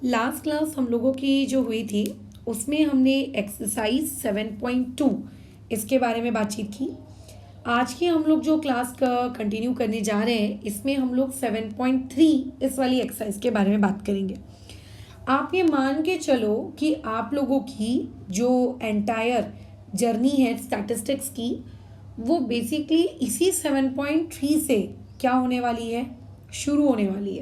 Last class हम लोगों की जो हुई थी उसमें हमने एक्सरसाइज 7.2 इसके बारे में बातचीत की। आज की हम लोग जो क्लास का कंटिन्यू करने जा रहे हैं इसमें हम लोग 7.3 इस वाली एक्सरसाइज के बारे में बात करेंगे। आप ये मान के चलो कि आप लोगों की जो एंटायर जर्नी है स्टैटिस्टिक्स की वो बेसिकली इसी 7.3 से क्या होने वाली है, शुरू होने वाली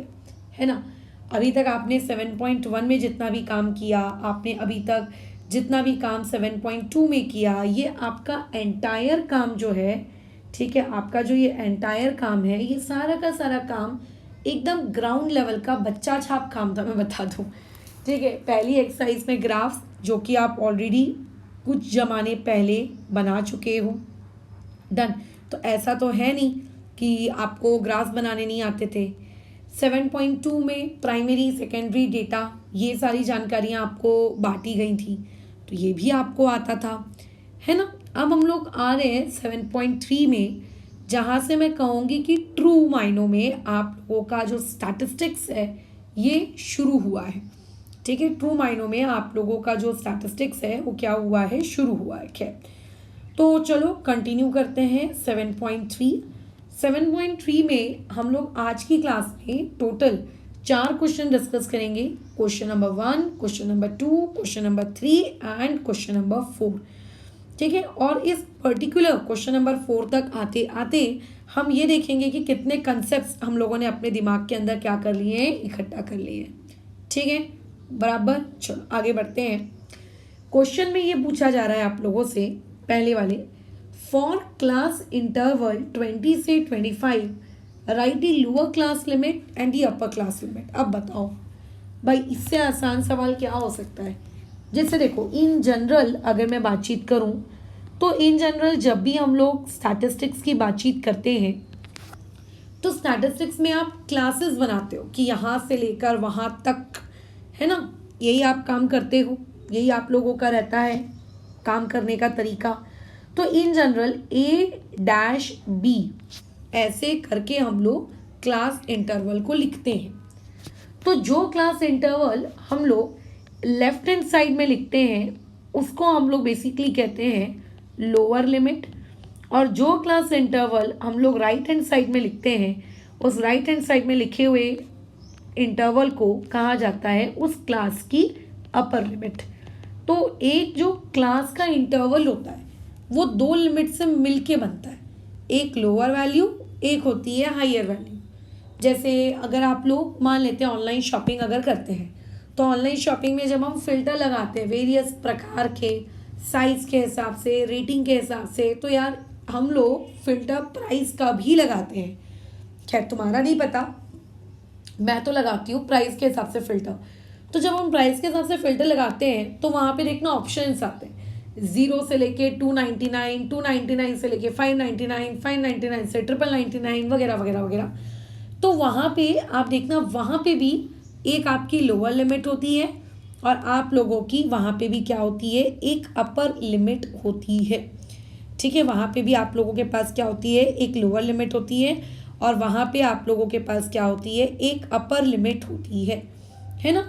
है ना। अभी तक आपने 7.1 में जितना भी काम किया, आपने अभी तक जितना भी काम 7.2 में किया, ये आपका एंटायर काम जो है, ठीक है, आपका जो ये एंटायर काम है ये सारा का सारा काम एकदम ग्राउंड लेवल का बच्चा छाप काम था। मैं बता दूं, ठीक है। पहली एक्सरसाइज में ग्राफ्स जो कि आप ऑलरेडी कुछ जमाने पहले बना चुके हो, डन। तो ऐसा तो है नहीं कि आपको ग्राफ्स बनाने नहीं आते थे। 7.2 में प्राइमरी सेकेंडरी डेटा ये सारी जानकारियाँ आपको बांटी गई थी, तो ये भी आपको आता था, है ना। अब हम लोग आ रहे हैं 7.3 में, जहाँ से मैं कहूँगी कि ट्रू मायनों में आप लोगों का जो स्टैटिस्टिक्स है ये शुरू हुआ है, ठीक है। ट्रू मायनों में आप लोगों का जो स्टैटिस्टिक्स है वो क्या हुआ है, शुरू हुआ है। खैर, तो चलो कंटिन्यू करते हैं 7.3 में हम लोग आज की क्लास में टोटल 4 क्वेश्चन डिस्कस करेंगे। Question number 1, question number 2, question number 3 and question number 4, ठीक है। और इस पर्टिकुलर क्वेश्चन नंबर 4 तक आते आते हम ये देखेंगे कि कितने कंसेप्ट हम लोगों ने अपने दिमाग के अंदर क्या कर लिए हैं, इकट्ठा कर लिए हैं, ठीक है, बराबर। चलो आगे बढ़ते हैं। क्वेश्चन में ये पूछा जा रहा है आप लोगों से, पहले वाले, फॉर क्लास इंटरवल 20 से 25 right the lower class limit and the upper class limit. अब बताओ भाई, इससे आसान सवाल क्या हो सकता है। जैसे देखो, इन जनरल अगर मैं बातचीत करूं तो इन जनरल जब भी हम लोग स्टैटिस्टिक्स की बातचीत करते हैं तो स्टैटिस्टिक्स में आप क्लासेस बनाते हो कि यहाँ से लेकर वहाँ तक, है ना। यही आप काम करते हो, यही आप लोगों का रहता है काम करने का तरीका। तो इन जनरल A-B ऐसे करके हम लोग क्लास इंटरवल को लिखते हैं। तो जो क्लास इंटरवल हम लोग लेफ्ट हैंड साइड में लिखते हैं उसको हम लोग बेसिकली कहते हैं लोअर लिमिट, और जो क्लास इंटरवल हम लोग राइट हैंड साइड में लिखते हैं उस राइट हैंड साइड में लिखे हुए इंटरवल को कहा जाता है उस क्लास की अपर लिमिट। तो एक जो क्लास का इंटरवल होता है वो 2 लिमिट से मिलके बनता है, एक लोअर वैल्यू, एक होती है हायर वैल्यू। जैसे अगर आप लोग मान लेते हैं ऑनलाइन शॉपिंग अगर करते हैं तो ऑनलाइन शॉपिंग में जब हम फिल्टर लगाते हैं वेरियस प्रकार के, साइज के हिसाब से, रेटिंग के हिसाब से, तो यार हम लोग फिल्टर प्राइस का भी लगाते हैं। खैर तुम्हारा नहीं पता, मैं तो लगाती हूँ प्राइस के हिसाब से फिल्टर। तो जब हम प्राइस के हिसाब से फिल्टर लगाते हैं तो वहाँ पे देखना ऑप्शंस आते हैं, 0 से लेके 299, 299 से लेके 599, 599 से 999 वगैरह वगैरह वगैरह। तो वहाँ पे आप देखना, वहाँ पे भी एक आपकी लोअर लिमिट होती है और आप लोगों की वहाँ पे भी क्या होती है, एक अपर लिमिट होती है, ठीक है। वहाँ पे भी आप लोगों के पास क्या होती है, एक लोअर लिमिट होती है और वहाँ पे आप लोगों के पास क्या होती है, एक अपर लिमिट होती है ना।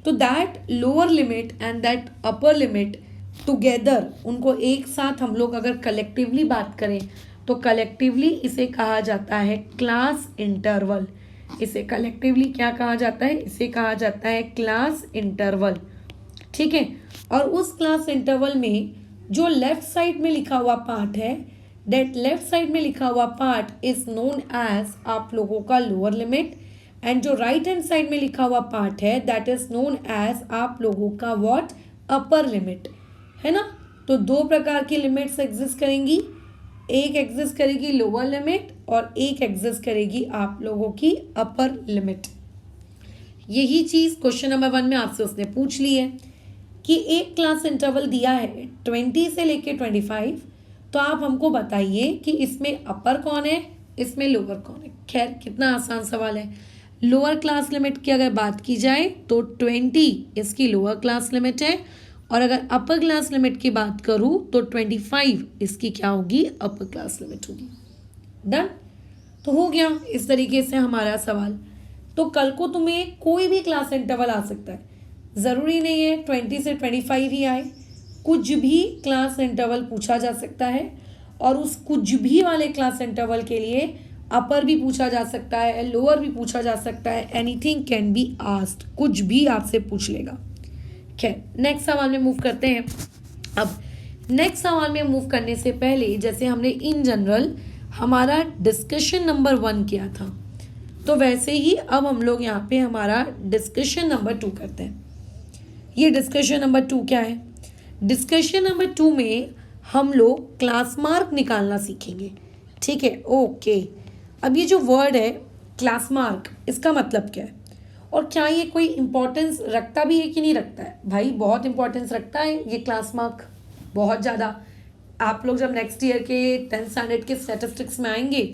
तो that lower limit and that upper limit together, उनको एक साथ हम लोग अगर कलेक्टिवली बात करें तो कलेक्टिवली इसे कहा जाता है क्लास इंटरवल। इसे कलेक्टिवली क्या कहा जाता है, इसे कहा जाता है क्लास इंटरवल, ठीक है। और उस क्लास इंटरवल में जो लेफ्ट साइड में लिखा हुआ पार्ट है, दैट लेफ्ट साइड में लिखा हुआ पार्ट इज नोन एज आप लोगों का लोअर लिमिट, एंड जो राइट हैंड साइड में लिखा हुआ पार्ट है दैट इज नोन एज आप लोगों का व्हाट, अपर लिमिट, है ना। तो 2 प्रकार की लिमिट्स एग्जिस्ट करेंगी, एक एग्जिस्ट करेगी लोअर लिमिट और एक एग्जिस्ट करेगी आप लोगों की अपर लिमिट। यही चीज़ क्वेश्चन नंबर 1 में आपसे उसने पूछ ली है कि एक क्लास इंटरवल दिया है 20 से लेके 25, तो आप हमको बताइए कि इसमें अपर कौन है, इसमें लोअर कौन है। खैर कितना आसान सवाल है। लोअर क्लास लिमिट की अगर बात की जाए तो 20 इसकी लोअर क्लास लिमिट है, और अगर अपर क्लास लिमिट की बात करूं तो 25 इसकी क्या होगी, अपर क्लास लिमिट होगी। डन, तो हो गया इस तरीके से हमारा सवाल। तो कल को तुम्हें कोई भी क्लास इंटरवल आ सकता है, ज़रूरी नहीं है 20 से 25 ही आए, कुछ भी क्लास इंटरवल पूछा जा सकता है। और उस कुछ भी वाले क्लास इंटरवल के लिए अपर भी पूछा जा सकता है, लोअर भी पूछा जा सकता है, एनीथिंग कैन बी आस्क्ड, कुछ भी आपसे पूछ लेगा। खैर नेक्स्ट सवाल में मूव करते हैं। अब नेक्स्ट सवाल में मूव करने से पहले जैसे हमने इन जनरल हमारा डिस्कशन नंबर 1 किया था, तो वैसे ही अब हम लोग यहाँ पे हमारा डिस्कशन नंबर 2 करते हैं। ये डिस्कशन नंबर 2 क्या है? डिस्कशन नंबर 2 में हम लोग क्लास मार्क निकालना सीखेंगे। ठीक है, ओके। अब ये जो वर्ड है क्लास मार्क, इसका मतलब क्या है और क्या ये कोई इम्पोर्टेंस रखता भी है कि नहीं रखता है? भाई बहुत इम्पोर्टेंस रखता है ये क्लास मार्क, बहुत ज़्यादा। आप लोग जब नेक्स्ट ईयर के 10th स्टैंडर्ड के स्टैटिस्टिक्स में आएंगे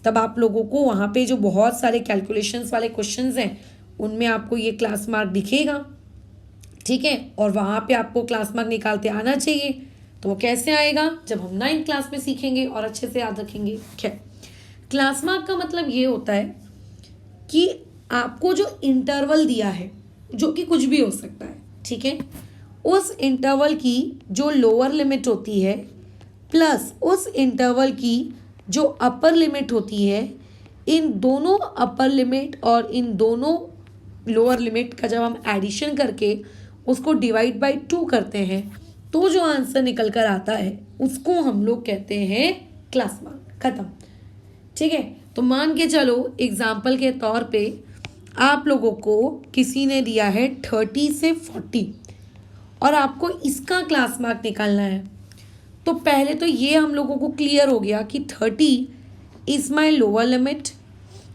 तब आप लोगों को वहाँ पे जो बहुत सारे कैलकुलेशंस वाले क्वेश्चंस हैं उनमें आपको ये क्लास मार्क दिखेगा। ठीक है, और वहाँ पे आपको क्लास मार्क निकालते आना चाहिए। तो वो कैसे आएगा? जब हम 9th क्लास में सीखेंगे और अच्छे से याद रखेंगे। खैर, क्लास मार्क का मतलब ये होता है कि आपको जो इंटरवल दिया है, जो कि कुछ भी हो सकता है, ठीक है, उस इंटरवल की जो लोअर लिमिट होती है प्लस उस इंटरवल की जो अपर लिमिट होती है, इन दोनों अपर लिमिट और इन दोनों लोअर लिमिट का जब हम एडिशन करके उसको डिवाइड बाय 2 करते हैं तो जो आंसर निकल कर आता है उसको हम लोग कहते हैं क्लास मार्क। खत्म। ठीक है, तो मान के चलो एग्जाम्पल के तौर पे आप लोगों को किसी ने दिया है 30 से 40 और आपको इसका क्लास मार्क निकालना है। तो पहले तो ये हम लोगों को क्लियर हो गया कि 30 is my lower limit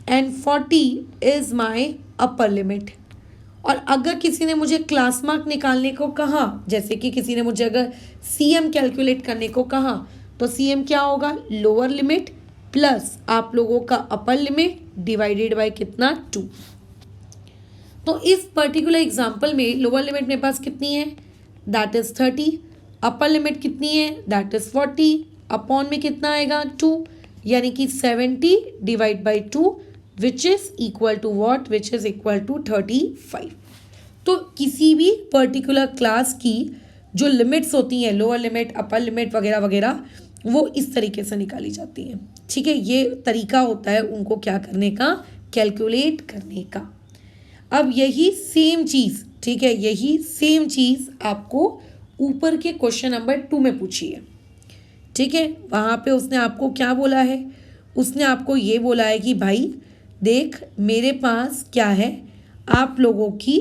and 40 is my upper limit. और अगर किसी ने मुझे क्लास मार्क निकालने को कहा, जैसे कि किसी ने मुझे अगर CM कैलकुलेट करने को कहा, तो CM क्या होगा? लोअर लिमिट प्लस आप लोगों का अपर लिमिट डिवाइडेड बाय कितना? 2। तो इस पर्टिकुलर एग्जांपल में लोअर लिमिट मेरे पास कितनी है? That is 30। अपर लिमिट कितनी है? That is 40। अपॉन में कितना आएगा? 2, यानी कि 70 divide by 2 which is equal to what? Which is equal to 35। तो किसी भी पर्टिकुलर क्लास की जो लिमिट्स होती हैं, लोअर लिमिट, अपर लिमिट वगैरह वगैरह, वो इस तरीके से निकाली जाती हैं। ठीक है, ये तरीका होता है उनको क्या करने का? कैलकुलेट करने का। अब यही सेम चीज़, ठीक है, यही सेम चीज़ आपको ऊपर के क्वेश्चन नंबर 2 में पूछी है। ठीक है, वहाँ पे उसने आपको क्या बोला है? उसने आपको ये बोला है कि भाई देख, मेरे पास क्या है, आप लोगों की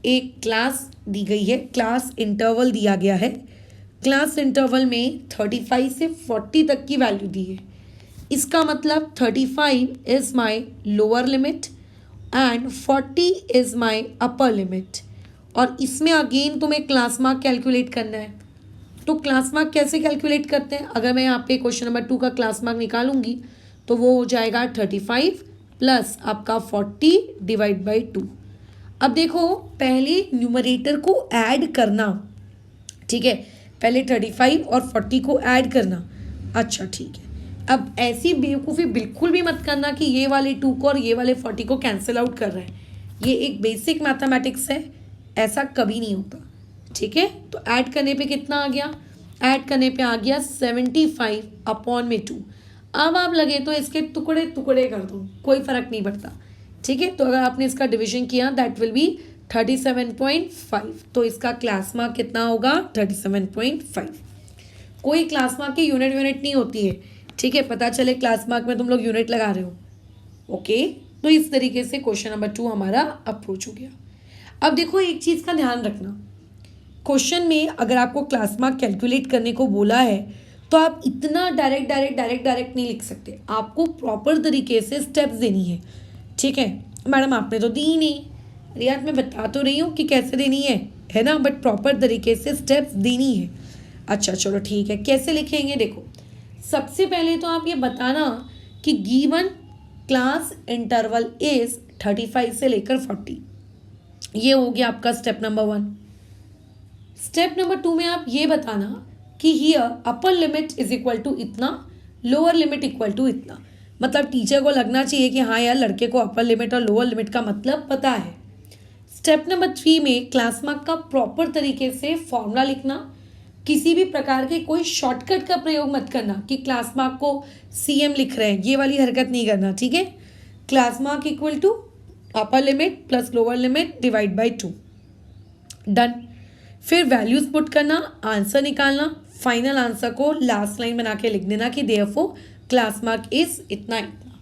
एक क्लास दी गई है, क्लास इंटरवल दिया गया है। क्लास इंटरवल में 35 से 40 तक की वैल्यू दी है। इसका मतलब 35 is my lower limit and 40 is my upper limit. और इसमें अगेन तुम्हें क्लास मार्क कैलकुलेट करना है। तो क्लास मार्क कैसे कैलकुलेट करते हैं? अगर मैं यहाँ पे क्वेश्चन नंबर 2 का क्लास मार्क निकालूंगी तो वो हो जाएगा 35 प्लस आपका 40 डिवाइड बाई 2। अब देखो, पहले न्यूमरेटर को ऐड करना, ठीक है, पहले 35 और 40 को ऐड करना। अच्छा ठीक है, अब ऐसी बेवकूफ़ी बिल्कुल भी मत करना कि ये वाले 2 को और ये वाले 40 को कैंसिल आउट कर रहे हैं। ये एक बेसिक मैथमेटिक्स है, ऐसा कभी नहीं होता। ठीक है, तो ऐड करने पे कितना आ गया? ऐड करने पे आ गया 75 अपॉन में 2। अब आप लगे तो इसके टुकड़े टुकड़े कर दो, कोई फ़र्क नहीं पड़ता। ठीक है, तो अगर आपने इसका डिवीजन किया दैट विल बी 37.5। तो इसका क्लास मार्क कितना होगा? 37.5। कोई क्लास मार्क की यूनिट नहीं होती है। ठीक है, पता चले क्लास मार्क में तुम लोग यूनिट लगा रहे हो। ओके, तो इस तरीके से क्वेश्चन नंबर 2 हमारा अप्रोच हो गया। अब देखो, एक चीज़ का ध्यान रखना, क्वेश्चन में अगर आपको क्लास मार्क कैलकुलेट करने को बोला है तो आप इतना डायरेक्ट नहीं लिख सकते। आपको प्रॉपर तरीके से स्टेप्स देनी है। ठीक है, मैडम आपने तो दी ही नहीं। अरे यार, मैं बता तो रही हूँ कि कैसे देनी है ना, बट प्रॉपर तरीके से स्टेप्स देनी है। अच्छा चलो ठीक है, कैसे लिखेंगे? देखो, सबसे पहले तो आप ये बताना कि गिवन क्लास इंटरवल इज 35 से लेकर 40। ये हो गया आपका स्टेप नंबर 1। स्टेप नंबर 2 में आप ये बताना कि here upper limit is equal to इतना, लोअर लिमिट इक्वल टू इतना। मतलब टीचर को लगना चाहिए कि हाँ यार लड़के को अपर लिमिट और लोअर लिमिट का मतलब पता है। स्टेप नंबर 3 में क्लास मार्क का प्रॉपर तरीके से फॉर्मूला लिखना। किसी भी प्रकार के कोई शॉर्टकट का प्रयोग मत करना कि क्लास मार्क को सीएम लिख रहे हैं, ये वाली हरकत नहीं करना, ठीक है। Class mark equal to upper limit plus lower limit divide by 2, done. फिर वैल्यूज पुट करना, आंसर निकालना, फाइनल आंसर को लास्ट लाइन बना के लिख देना कि देयरफॉर क्लास मार्क इज इतना इतना,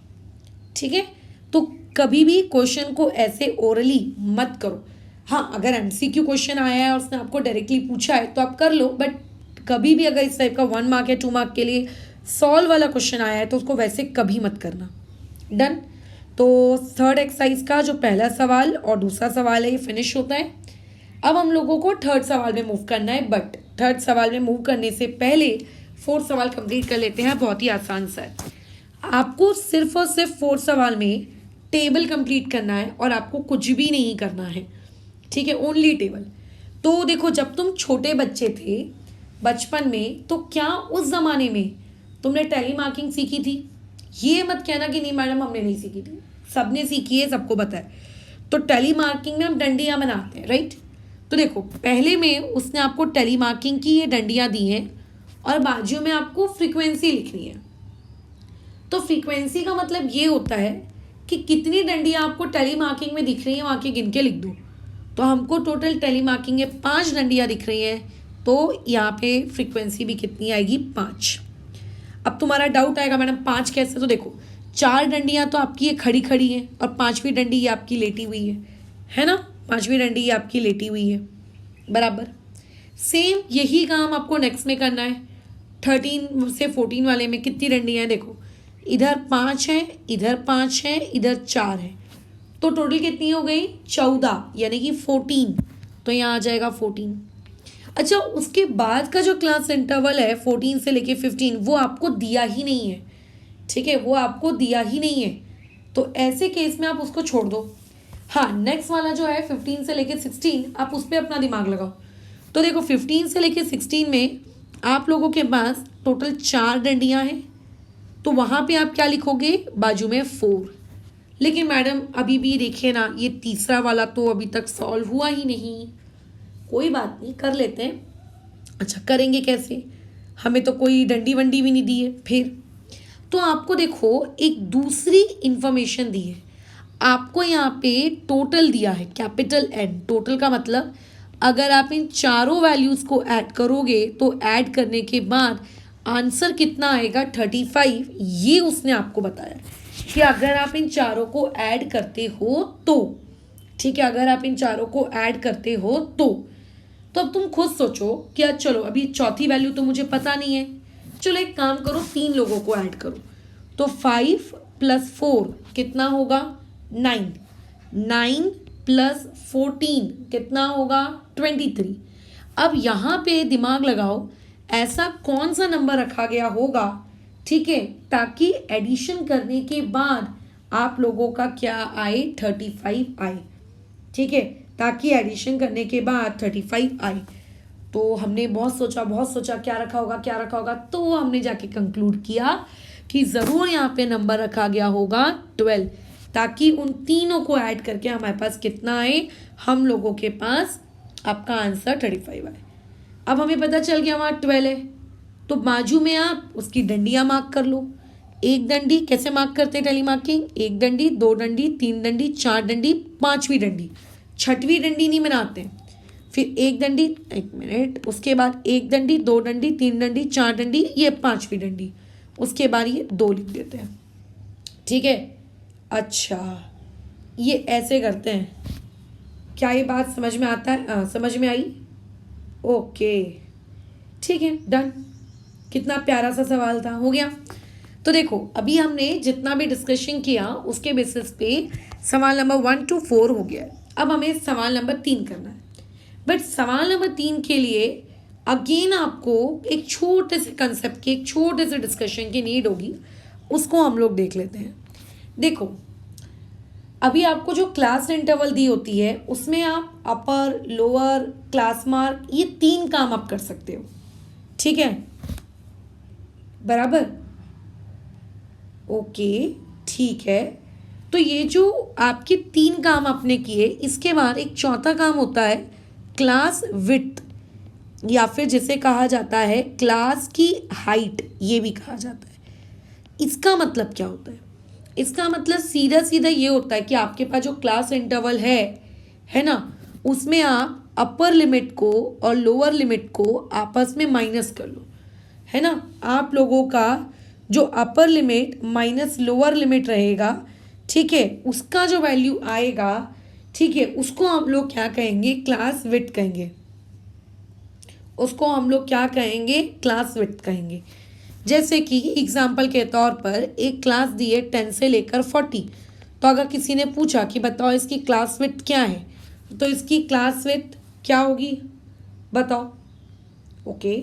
ठीक है। तो कभी भी क्वेश्चन को ऐसे ओरली मत करो। हाँ, अगर एमसीक्यू क्वेश्चन आया है और उसने आपको डायरेक्टली पूछा है तो आप कर लो, बट कभी भी अगर इस टाइप का 1 मार्क या 2 मार्क के लिए सॉल्व वाला क्वेश्चन आया है तो उसको वैसे कभी मत करना, डन। तो थर्ड एक्सरसाइज का जो पहला सवाल और दूसरा सवाल है ये फिनिश होता है। अब हम लोगों को थर्ड सवाल में मूव करना है, बट थर्ड सवाल में मूव करने से पहले फोर्थ सवाल कंप्लीट कर लेते हैं। बहुत ही आसान सा है, आपको सिर्फ और सिर्फ फोर्थ सवाल में टेबल कंप्लीट करना है और आपको कुछ भी नहीं करना है, ठीक है, ओनली टेबल। तो देखो, जब तुम छोटे बच्चे थे बचपन में तो क्या उस ज़माने में तुमने टेली मार्किंग सीखी थी? ये मत कहना कि नहीं मैडम हमने नहीं सीखी थी, सबने सीखी है, सबको पता है। तो टेली मार्किंग में हम डंडियाँ बनाते हैं, राइट। तो देखो, पहले में उसने आपको टेली मार्किंग की ये डंडियाँ दी हैं और बाजू में आपको फ्रीक्वेंसी लिखनी है। तो फ्रीक्वेंसी का मतलब ये होता है कि कितनी डंडियाँ आपको टेली मार्किंग में दिख रही हैं वहाँ के गिन के लिख दो। तो हमको टोटल टेली मार्किंग में 5 डंडियाँ दिख रही हैं, तो यहाँ पे फ्रीक्वेंसी भी कितनी आएगी? 5। अब तुम्हारा डाउट आएगा मैडम 5 कैसे? तो देखो, 4 डंडियाँ तो आपकी ये खड़ी खड़ी हैं और 5वीं डंडी ये आपकी लेटी हुई है ना। 5वीं डंडी ये आपकी लेटी हुई है, बराबर। सेम यही काम आपको नेक्स्ट में करना है। 13 से 14 वाले में कितनी डंडियाँ हैं? देखो, इधर 5 है, इधर 5 है, इधर 4 है, तो टोटल कितनी हो गई? 14, यानी कि 14। तो यहाँ आ जाएगा 14। अच्छा, उसके बाद का जो क्लास इंटरवल है 14 से लेके 15 वो आपको दिया ही नहीं है, ठीक है, वो आपको दिया ही नहीं है। तो ऐसे केस में आप उसको छोड़ दो। हाँ, नेक्स्ट वाला जो है 15 से लेके 16 आप उस पर अपना दिमाग लगाओ। तो देखो, 15 से लेके 16 में आप लोगों के पास टोटल 4 डंडियाँ हैं, तो वहाँ पे आप क्या लिखोगे? बाजू में 4। लेकिन मैडम अभी भी देखिए ना, ये तीसरा वाला तो अभी तक सॉल्व हुआ ही नहीं। कोई बात नहीं, कर लेते हैं। अच्छा, करेंगे कैसे? हमें तो कोई डंडी वंडी भी नहीं दी है। फिर तो आपको देखो एक दूसरी इंफॉर्मेशन दी है, आपको यहाँ पे टोटल दिया है, कैपिटल N। टोटल का मतलब अगर आप इन चारों वैल्यूज़ को ऐड करोगे तो ऐड करने के बाद आंसर कितना आएगा? 35। ये उसने आपको बताया कि अगर आप इन चारों को ऐड करते हो तो, ठीक है, अगर आप इन चारों को ऐड करते हो तो अब तुम खुद सोचो कि आज चलो अभी चौथी वैल्यू तो मुझे पता नहीं है, चलो एक काम करो, 3 लोगों को ऐड करो। तो 5 + 4 कितना होगा? 9। 9 + 14 कितना होगा? 23। अब यहाँ पे दिमाग लगाओ, ऐसा कौन सा नंबर रखा गया होगा, ठीक है, ताकि एडिशन करने के बाद आप लोगों का क्या आए? 35 आए, ठीक है, ताकि एडिशन करने के बाद 35 आए। तो हमने बहुत सोचा क्या रखा होगा, तो हमने जाके कंक्लूड किया कि ज़रूर यहाँ पे नंबर रखा गया होगा 12, ताकि उन तीनों को ऐड करके हमारे पास कितना आए? हम लोगों के पास आपका आंसर 35 आए। अब हमें पता चल गया वहाँ 12 है, तो बाजू में आप उसकी डंडियाँ मार्क कर लो। एक डंडी कैसे मार्क करते हैं टेली मार्किंग? 1 डंडी, 2 डंडी, 3 डंडी, 4 डंडी, 5वीं डंडी, 6वीं डंडी नहीं बनाते। फिर 1 डंडी, 1 मिनट, उसके बाद 1 डंडी, 2 डंडी, 3 डंडी, 4 डंडी, ये 5वीं डंडी, उसके बाद ये 2 लिख देते हैं, ठीक है। अच्छा, ये ऐसे करते हैं। क्या ये बात समझ में आता है? समझ में आई? ओके, ठीक है, डन। कितना प्यारा सा सवाल था, हो गया। तो देखो, अभी हमने जितना भी डिस्कशन किया उसके बेसिस पे सवाल नंबर 1 to 4 हो गया। अब हमें सवाल नंबर 3 करना है, बट सवाल नंबर 3 के लिए अगेन आपको एक छोटे से कंसेप्ट की, एक छोटे से डिस्कशन की नीड होगी, उसको हम लोग देख लेते हैं। देखो, अभी आपको जो क्लास इंटरवल दी होती है उसमें आप अपर, लोअर, क्लास मार्क, ये 3 काम आप कर सकते हो, ठीक है, बराबर। ओके, ठीक है। तो ये जो आपके 3 काम आपने किए, इसके बाद एक चौथा काम होता है क्लास विड्थ, या फिर जिसे कहा जाता है क्लास की हाइट, ये भी कहा जाता है। इसका मतलब क्या होता है? इसका मतलब सीधा सीधा ये होता है कि आपके पास जो क्लास इंटरवल है ना, उसमें आप अपर लिमिट को और लोअर लिमिट को आपस में माइनस कर लो, है ना। आप लोगों का जो upper limit minus lower limit रहेगा, ठीक है, उसका जो वैल्यू आएगा, ठीक है, उसको हम लोग क्या कहेंगे? क्लास विड्थ कहेंगे। उसको हम लोग क्या कहेंगे? क्लास विड्थ कहेंगे। जैसे कि एग्जाम्पल के तौर पर एक क्लास दी है 10 से लेकर 40, तो अगर किसी ने पूछा कि बताओ इसकी क्लास विड्थ क्या है, तो इसकी क्लास विड्थ क्या होगी? बताओ। ओके,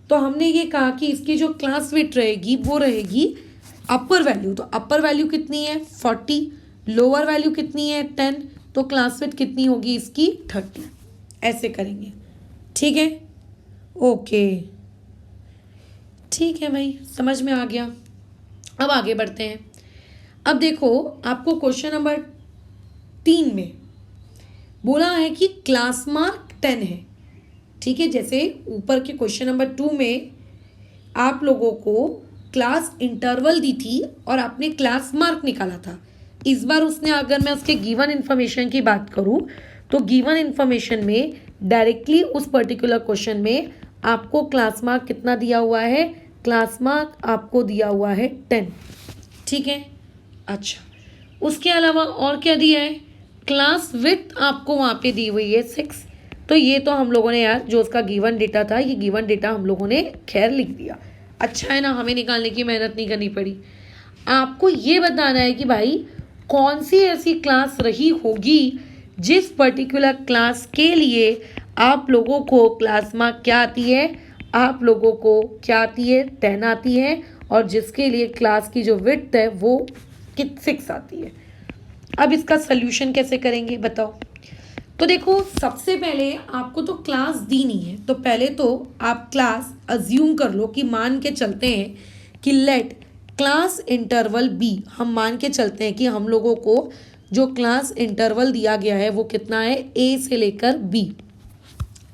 तो हमने ये कहा कि इसकी जो क्लास विड्थ रहेगी वो रहेगी अपर वैल्यू। तो अपर वैल्यू कितनी है? 40। लोअर वैल्यू कितनी है? 10। तो क्लास विड्थ कितनी होगी इसकी? 30। ऐसे करेंगे, ठीक है। ओके, ठीक है भाई, समझ में आ गया। अब आगे बढ़ते हैं। अब देखो, आपको क्वेश्चन नंबर 3 में बोला है कि क्लास मार्क 10 है, ठीक है। जैसे ऊपर के क्वेश्चन नंबर 2 में आप लोगों को क्लास इंटरवल दी थी और आपने क्लास मार्क निकाला था। इस बार उसने, अगर मैं उसके गिवन इन्फॉर्मेशन की बात करूं, तो गिवन इन्फॉर्मेशन में डायरेक्टली उस पर्टिकुलर क्वेश्चन में आपको क्लास मार्क कितना दिया हुआ है? क्लास मार्क आपको दिया हुआ है 10, ठीक है। अच्छा, उसके अलावा और क्या दिया है? क्लास विड्थ आपको वहाँ पे दी हुई है 6। तो ये तो हम लोगों ने यार, जो उसका गिवन डेटा था, ये गिवन डेटा हम लोगों ने खैर लिख दिया। अच्छा है ना, हमें निकालने की मेहनत नहीं करनी पड़ी। आपको ये बताना है कि भाई कौन सी ऐसी क्लास रही होगी जिस पर्टिकुलर क्लास के लिए आप लोगों को क्लास मार्क क्या आती है? आप लोगों को क्या आती है? 10 आती है, और जिसके लिए क्लास की जो विड्थ है वो 6 आती है। अब इसका सल्यूशन कैसे करेंगे बताओ? तो देखो, सबसे पहले आपको तो क्लास दी नहीं है, तो पहले तो आप क्लास अज्यूम कर लो, कि मान के चलते हैं कि लेट क्लास इंटरवल बी, हम मान के चलते हैं कि हम लोगों को जो क्लास इंटरवल दिया गया है वो कितना है? ए से लेकर बी,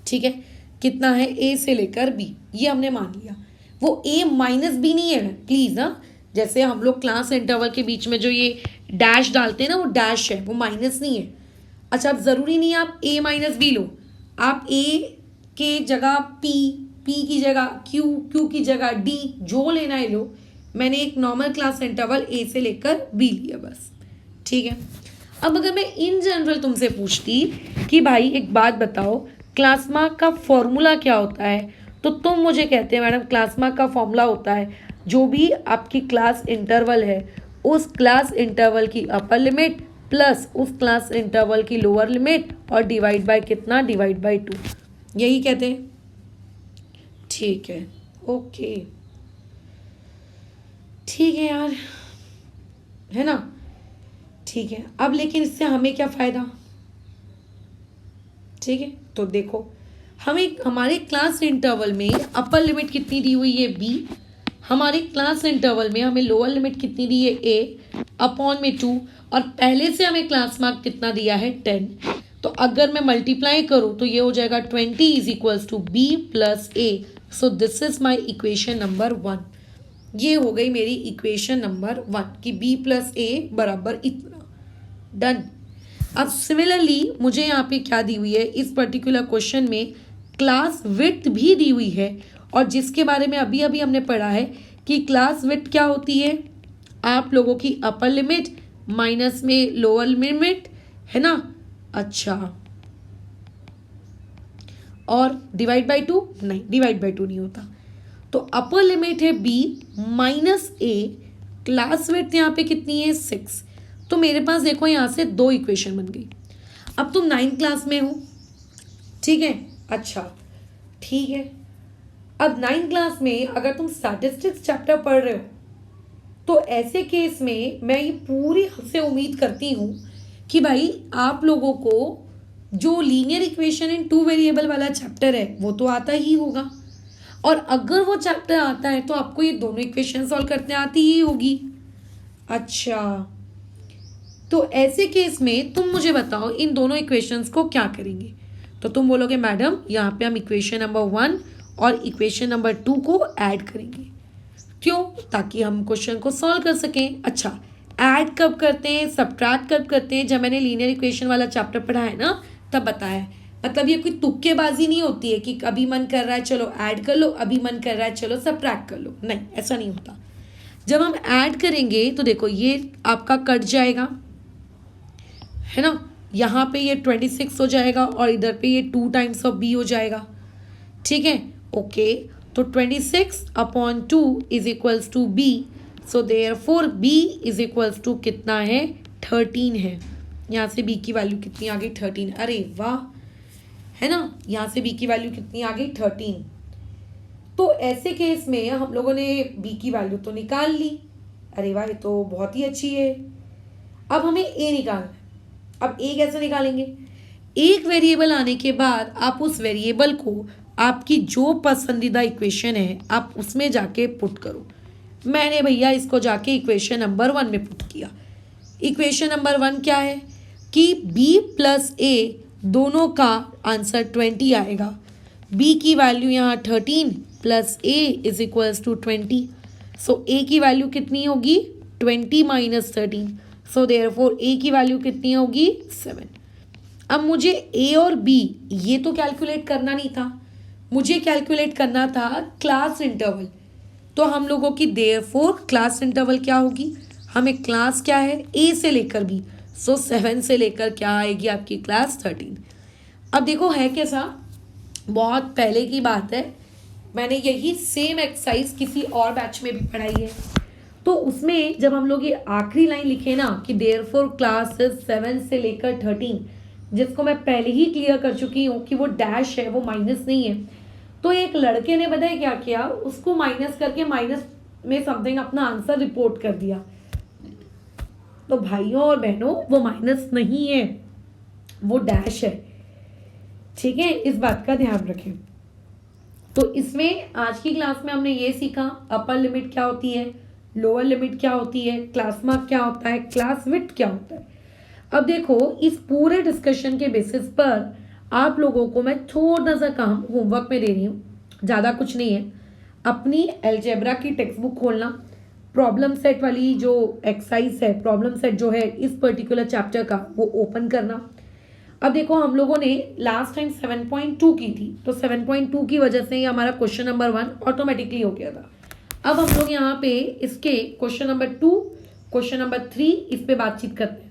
ठीक है। कितना है? ए से लेकर बी, ये हमने मान लिया। वो ए माइनस बी नहीं है प्लीज़, हाँ। जैसे हम लोग क्लास इंटरवल के बीच में जो ये डैश डालते हैं ना, वो डैश है, वो माइनस नहीं है। अच्छा, अब ज़रूरी नहीं है आप ए माइनस बी लो, आप ए के जगह पी, पी की जगह क्यू, क्यू की जगह डी, जो लेना है लो। मैंने एक नॉर्मल क्लास इंटरवल ए से लेकर बी लिया बस, ठीक है। अब अगर मैं इन जनरल तुमसे पूछती कि भाई एक बात बताओ, क्लास मार्क का फॉर्मूला क्या होता है, तो तुम मुझे कहते हैं मैडम क्लास मार्क का फॉर्मूला होता है जो भी आपकी क्लास इंटरवल है, उस क्लास इंटरवल की अपर लिमिट प्लस उस क्लास इंटरवल की लोअर लिमिट, और डिवाइड बाय कितना? डिवाइड बाय 2, यही कहते हैं, ठीक है। ओके, ठीक है यार, है ना, ठीक है। अब लेकिन इससे हमें क्या फ़ायदा? ठीक है, तो देखो, हमें हमारे क्लास इंटरवल में अपर लिमिट कितनी दी हुई है? बी। हमारे क्लास इंटरवल में हमें लोअर लिमिट कितनी दी है? ए अपॉन में 2, और पहले से हमें क्लास मार्क कितना दिया है? 10। तो अगर मैं मल्टीप्लाई करूँ तो ये हो जाएगा 20 is equals to b plus a. So this is my equation number 1। ये हो गई मेरी इक्वेशन नंबर 1 कि बी प्लस ए बराबर इतना। डन। अब सिमिलरली मुझे यहाँ पे क्या दी हुई है? इस पर्टिकुलर क्वेश्चन में क्लास विड्थ भी दी हुई है, और जिसके बारे में अभी अभी हमने पढ़ा है कि क्लास विड्थ क्या होती है? आप लोगों की अपर लिमिट माइनस में लोअर लिमिट, है ना। अच्छा, और डिवाइड बाय 2? नहीं, डिवाइड बाय 2 नहीं होता। तो अपर लिमिट है बी माइनस ए, क्लास विड्थ यहाँ पे कितनी है? 6। तो मेरे पास देखो यहाँ से 2 इक्वेशन बन गई। अब तुम 9th क्लास में हो, ठीक है। अच्छा, ठीक है। अब 9th क्लास में अगर तुम स्टैटिस्टिक्स चैप्टर पढ़ रहे हो, तो ऐसे केस में मैं ये पूरी से उम्मीद करती हूँ कि भाई आप लोगों को जो लीनियर इक्वेशन इन 2 वेरिएबल वाला चैप्टर है वो तो आता ही होगा, और अगर वो चैप्टर आता है तो आपको ये दोनों इक्वेशन सॉल्व करते आती ही होगी, अच्छा, तो ऐसे केस में तुम मुझे बताओ इन दोनों इक्वेशंस को क्या करेंगे। तो तुम बोलोगे मैडम यहाँ पे हम इक्वेशन नंबर 1 और इक्वेशन नंबर 2 को ऐड करेंगे। क्यों? ताकि हम क्वेश्चन को सॉल्व कर सकें। अच्छा, ऐड कब करते हैं, सब्ट्रैक्ट कब करते हैं? जब मैंने लीनियर इक्वेशन वाला चैप्टर पढ़ा है ना, तब बताया है। मतलब ये कोई तुक्केबाजी नहीं होती है कि अभी मन कर रहा है चलो ऐड कर लो, अभी मन कर रहा है चलो सब्ट्रैक्ट कर लो। नहीं, ऐसा नहीं होता। जब हम ऐड करेंगे तो देखो ये आपका कट जाएगा, है ना, यहाँ पे ये 26 हो जाएगा और इधर पे ये 2 टाइम्स ऑफ बी हो जाएगा। ठीक है, ओके। तो 26/2 is equals to b. So therefore b is equals to कितना है, 13 है। यहाँ से बी की वैल्यू कितनी आ गई, 13। अरे वाह, है ना, यहाँ से बी की वैल्यू कितनी आ गई, 13। तो ऐसे केस में हम लोगों ने बी की वैल्यू तो निकाल ली। अरे वाह, ये तो बहुत ही अच्छी है। अब हमें ए निकालना है। अब ए कैसे निकालेंगे? एक वेरिएबल आने के बाद आप उस वेरिएबल को आपकी जो पसंदीदा इक्वेशन है आप उसमें जाके पुट करो। मैंने भैया इसको जाके इक्वेशन नंबर 1 में पुट किया। इक्वेशन नंबर 1 क्या है कि b प्लस a दोनों का आंसर 20 आएगा। b की वैल्यू यहाँ 13 plus a is equals to 20। So a की वैल्यू कितनी होगी, 20 माइनस 13। सो देयरफॉर a की वैल्यू कितनी होगी, 7। अब मुझे a और b ये तो कैलकुलेट करना नहीं था, मुझे कैलकुलेट करना था क्लास इंटरवल। तो हम लोगों की देयरफॉर क्लास इंटरवल क्या होगी, हमें क्लास क्या है, a से लेकर b। सो 7 से लेकर क्या आएगी आपकी क्लास 13। अब देखो है कैसा, बहुत पहले की बात है, मैंने यही सेम एक्सरसाइज किसी और बैच में भी पढ़ाई है। तो उसमें जब हम लोग ये आखिरी लाइन लिखे ना कि देयरफॉर क्लास 7 से लेकर 13, जिसको मैं पहले ही क्लियर कर चुकी हूँ कि वो डैश है, वो माइनस नहीं है। तो एक लड़के ने बताया क्या किया, उसको माइनस करके माइनस में समथिंग अपना आंसर रिपोर्ट कर दिया। तो भाइयों और बहनों वो माइनस नहीं है, वो डैश है। ठीक है, इस बात का ध्यान रखें। तो इसमें आज की क्लास में हमने ये सीखा अपर लिमिट क्या होती है, लोअर लिमिट क्या होती है, क्लास मार्क क्या होता है, क्लास विड्थ क्या होता है। अब देखो इस पूरे डिस्कशन के बेसिस पर आप लोगों को मैं थोड़ा सा काम होमवर्क में दे रही हूँ, ज़्यादा कुछ नहीं है। अपनी अलजेब्रा की टेक्स्ट बुक खोलना, प्रॉब्लम सेट वाली जो एक्सरसाइज है, प्रॉब्लम सेट जो है इस पर्टिकुलर चैप्टर का, वो ओपन करना। अब देखो हम लोगों ने लास्ट टाइम 7.2 की थी, तो 7.2 की वजह से हमारा क्वेश्चन नंबर 1 ऑटोमेटिकली हो गया था। अब हम लोग यहाँ पे इसके क्वेश्चन नंबर 2, क्वेश्चन नंबर 3 इस पे बातचीत करते हैं।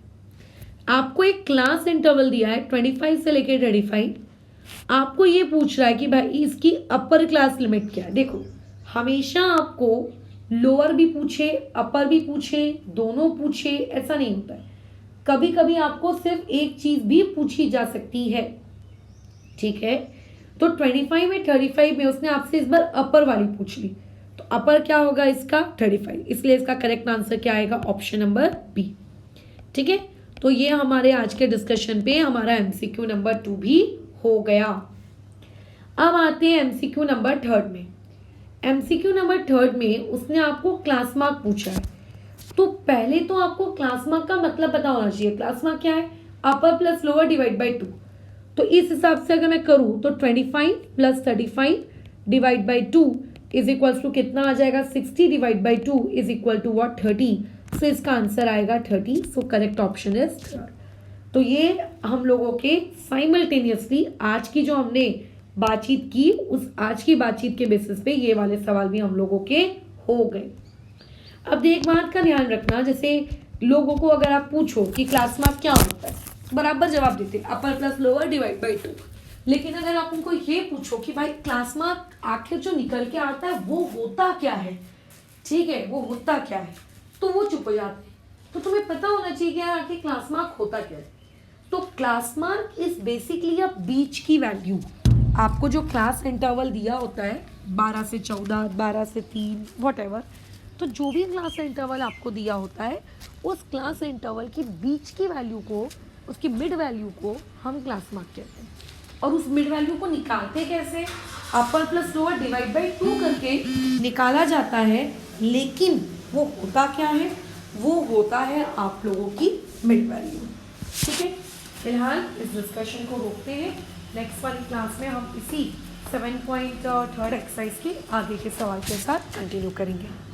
आपको एक क्लास इंटरवल दिया है 25 से लेकर 35। आपको ये पूछ रहा है कि भाई इसकी अपर क्लास लिमिट क्या है। देखो हमेशा आपको लोअर भी पूछे अपर भी पूछे दोनों पूछे ऐसा नहीं होता है, कभी कभी आपको सिर्फ एक चीज भी पूछी जा सकती है। ठीक है, तो 25 में 35 में उसने आपसे इस बार अपर वाली पूछ ली, तो अपर क्या होगा इसका 35, इसलिए इसका करेक्ट आंसर क्या आएगा, ऑप्शन नंबर बी। ठीक है, तो ये हमारे आज के डिस्कशन पे हमारा एमसीक्यू नंबर 2 भी हो गया। अब आते हैं एमसीक्यू नंबर 3 में। एमसीक्यू नंबर 3 में उसने आपको क्लास मार्क पूछा है, तो पहले तो आपको क्लास मार्क का मतलब पता होना चाहिए। क्लास मार्क क्या है, अपर प्लस लोअर डिवाइड बाई 2। तो इस हिसाब से अगर मैं करूँ तो 25 plus 35 divide by 2 is equal to कितना आ जाएगा, 60 divide by 2 is equal to what, 30। So इसका आंसर आएगा 30। So correct option is 3। तो ये हम लोगों के साइमल्टेनियसली आज की जो हमने बातचीत की, उस आज की बातचीत के बेसिस पे ये वाले सवाल भी हम लोगों के हो गए। अब एक बात का ध्यान रखना, जैसे लोगों को अगर आप पूछो कि क्लास मार्क क्या होता है, बराबर जवाब देते अपर प्लस लोअर डिवाइड बाई 2। लेकिन अगर आप उनको ये पूछो कि भाई क्लास मार्क आखिर जो निकल के आता है वो होता क्या है, ठीक है, वो होता क्या है, तो वो चुप हो जाते हैं। तो तुम्हें पता होना चाहिए कि यार आखिर क्लास मार्क होता क्या है। तो class mark is basically a बीच की वैल्यू। आपको जो क्लास इंटरवल दिया होता है 12 से 14, 12 से 3, वॉट, तो जो भी क्लास इंटरवल आपको दिया होता है उस क्लास इंटरवल की बीच की वैल्यू को, उसकी मिड वैल्यू को हम क्लास मार्क कहते हैं। और उस मिड वैल्यू को निकालते कैसे, अपर प्लस लोअर डिवाइड बाई 2 करके निकाला जाता है। लेकिन वो होता क्या है, वो होता है आप लोगों की मिड वैल्यू। ठीक है, फिलहाल इस डिस्कशन को रोकते हैं। नेक्स्ट वाली क्लास में हम इसी 7.3 एक्सरसाइज के आगे के सवाल के साथ कंटिन्यू करेंगे।